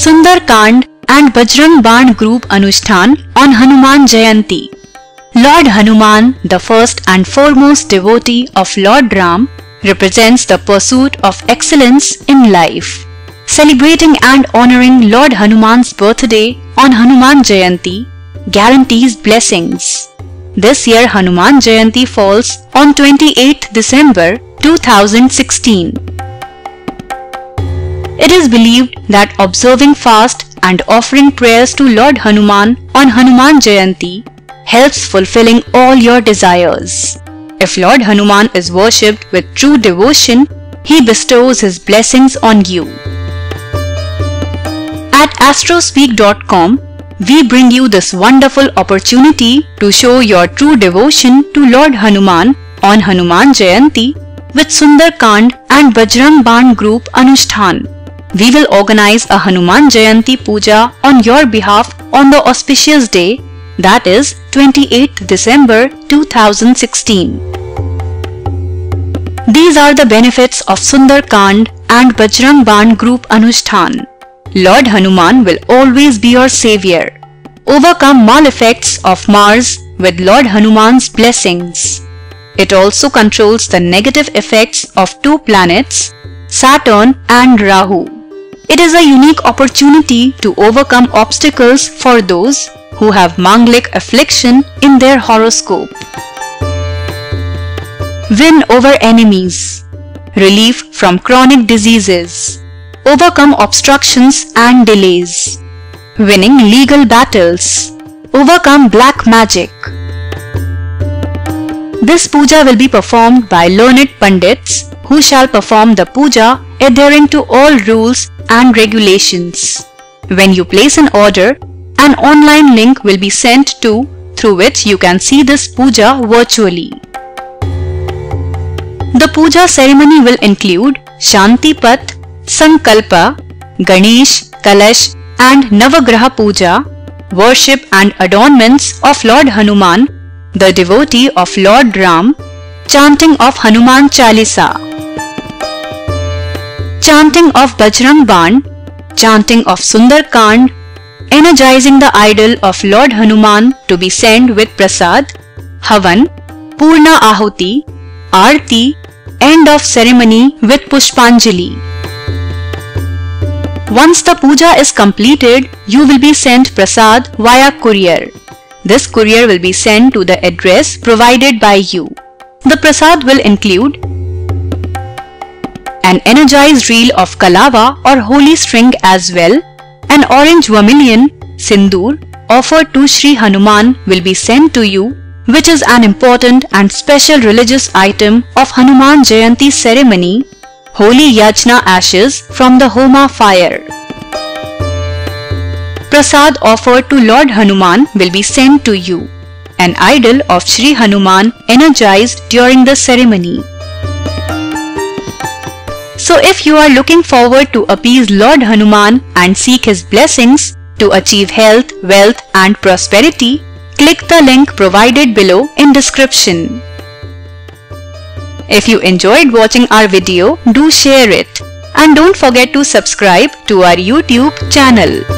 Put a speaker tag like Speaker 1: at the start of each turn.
Speaker 1: Sundar Kand and Bajrang Baan group Anushthan on Hanuman Jayanti. Lord Hanuman, the first and foremost devotee of Lord Ram, represents the pursuit of excellence in life. Celebrating and honoring Lord Hanuman's birthday on Hanuman Jayanti guarantees blessings. This year Hanuman Jayanti falls on 28th December 2016. It is believed that observing fast and offering prayers to Lord Hanuman on Hanuman Jayanti helps fulfilling all your desires. If Lord Hanuman is worshipped with true devotion, he bestows his blessings on you. At astrospeak.com, we bring you this wonderful opportunity to show your true devotion to Lord Hanuman on Hanuman Jayanti with Sundar Kand and Bajrang Baan group Anushthan. We will organize a Hanuman Jayanti Puja on your behalf on the auspicious day, that is 28th December 2016. These are the benefits of Sundar Kand and Bajrang Baan group Anushthan. Lord Hanuman will always be your savior. Overcome malefics of Mars with Lord Hanuman's blessings. It also controls the negative effects of two planets, Saturn and Rahu. It is a unique opportunity to overcome obstacles for those who have Manglic affliction in their horoscope. Win over enemies. Relief from chronic diseases. Overcome obstructions and delays. Winning legal battles. Overcome black magic. This puja will be performed by learned pandits who shall perform the puja adhering to all rules and regulations. When you place an order, an online link will be sent to through which you can see this puja virtually. The puja ceremony will include Shantipat, Sankalpa, Ganesh, Kalash and Navagraha Puja, worship and adornments of Lord Hanuman, the devotee of Lord Ram, chanting of Hanuman Chalisa, chanting of Bajrang Baan, chanting of Sundar Kand, energizing the idol of Lord Hanuman to be sent with prasad, Havan, Purna Ahuti, Aarti, end of ceremony with Pushpanjali. Once the puja is completed, you will be sent prasad via courier. This courier will be sent to the address provided by you. The prasad will include an energized reel of kalava or holy string as well. An orange vermilion, sindoor, offered to Sri Hanuman will be sent to you, which is an important and special religious item of Hanuman Jayanti ceremony, holy yajna ashes from the Homa fire. Prasad offered to Lord Hanuman will be sent to you, an idol of Sri Hanuman energized during the ceremony. So if you are looking forward to appease Lord Hanuman and seek his blessings to achieve health, wealth and prosperity, click the link provided below in description. If you enjoyed watching our video, do share it and don't forget to subscribe to our YouTube channel.